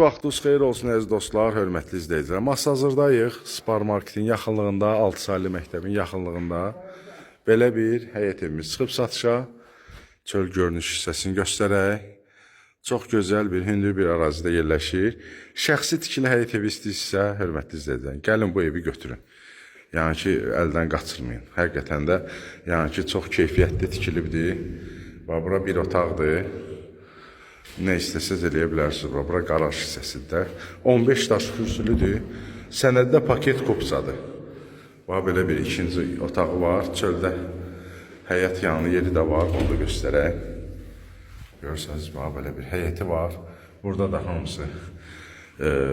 Vaxtınız xeyir olsun əziz dostlar, hörmətli izləyicilər. Hazırdayıq Spar Marketin yaxınlığında, 6 saylı məktəbin yaxınlığında belə bir həyət evimiz çıxıb satışa. Çöl görünüş hissəsini göstərək. Çox gözəl bir hündür bir ərazidə yerləşir. Şəxsi tikili həyət evi istəyirsə, hörmətli izləyicilər, gəlin bu evi götürün. Yəni ki, əldən qaçırmayın. Həqiqətən də, yəni ki, çox keyfiyyətli tikilibdir. Bura bir otaqdır. Nə istəsəz eləyə bilərsiniz. Bura qaraj hissəsində. 15 daş kürsülüdür. Sənəddə paket kupsadır. Belə bir ikinci otağı var. Çöldə həyət yanı yeri də var. Onu da göstərək. Görürsünüz, belə bir həyəti var. Burada da hamısı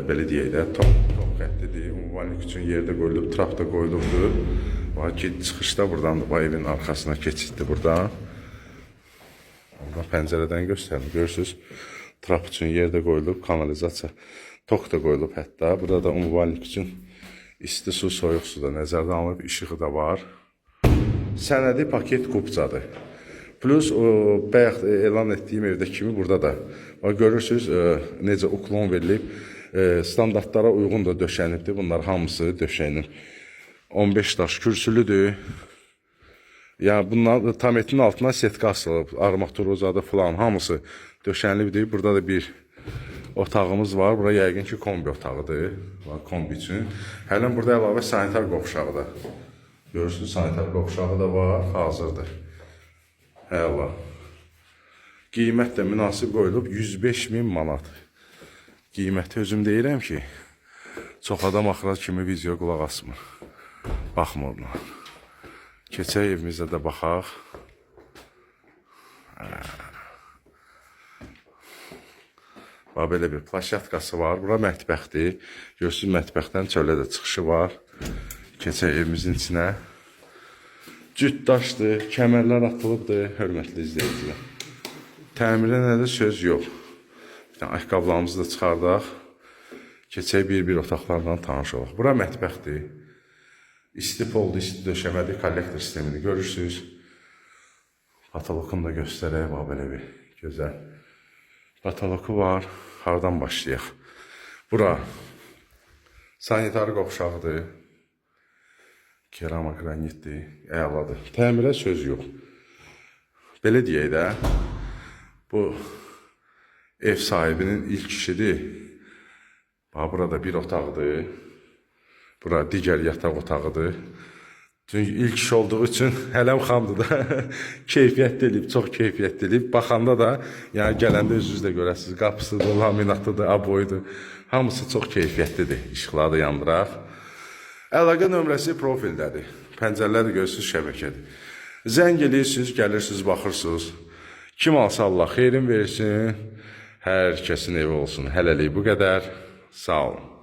belə deyək də top xəttidir. Ünvanlik üçün yerdə qoyulub, trap da qoyulubdur. Çıxışda buradan da evin arxasına keçiddir buradan. Pəncərədən göstərim, görürsünüz, trap üçün yerdə qoyulub, kanalizasiya, tok da qoyulub hətta. Burada da ünvanlik üçün isti su, soyuq su da nəzərdən alınıb, işığı da var. Sənədi paket kupcadır. Plus, bayaq elan etdiyim evdə kimi burada da. Görürsünüz, necə uklon verilib, standartlara uyğun da döşənibdir. Bunlar hamısı döşənib. 15 daş kürsülüdür. Yəni, bunlar tametin altına setka asılıb, armatur uzadı falan, hamısı döşənlibdir. Burada da bir otağımız var. Bura yəqin ki, kombi otağıdır, kombi üçün. Hələn burada əlavə sanitar qovşağı da. Görürsünüz, sanitar qovşağı da var, hazırdır. Əla. Qiymət də münasib qoyulub 105.000 manat. Qiyməti özüm deyirəm ki, çox adam axıra kimi video qulaq asmır. Baxmırlar. Keçək evimizdə də baxaq. Belə bir plaşatkası var. Bura mətbəxdir. Görürsünüz, mətbəxdən çölə də çıxışı var. Keçək evimizin içinə. Cüt daşdır, kəmərlər atılıbdır, hörmətli izləyicilər. Təmirə nədir, söz yox. Bir tane ayaqqabılarımızı da çıxardaq. Keçək bir otaqlardan tanış olaq. Bura mətbəxdir. İsti poldu, isti döşəmədir, kollektor sistemini görürsünüz. Patolokunu da göstərək, belə bir gözəl patoloku var. Hardan başlayaq? Bura sanitar qovşağıdır. Kerama qranitdir, əladır. Təmirə söz yox. Belə deyək də, bu ev sahibinin ilk işidir. Burada bir otaqdır. Bura digər yataq otağıdır. Çünki ilk iş olduğu üçün hələm xamdır da keyfiyyətli eləyib, çox keyfiyyətli eləyib. Baxanda da, yəni gələndə özünüz də görəsiniz, qapısıdır, laminatıdır, aboyudur. Hamısı çox keyfiyyətlidir. İşıqları da yandıraq. Əlaqə nömrəsi profildədir. Pəncərlər də görürsünüz, şəbəkədir. Zəng eləyirsiniz, gəlirsiniz, baxırsınız. Kim alsa Allah xeyrin versin, hər kəsin evi olsun. Hələlik bu qədər. Sağ olun.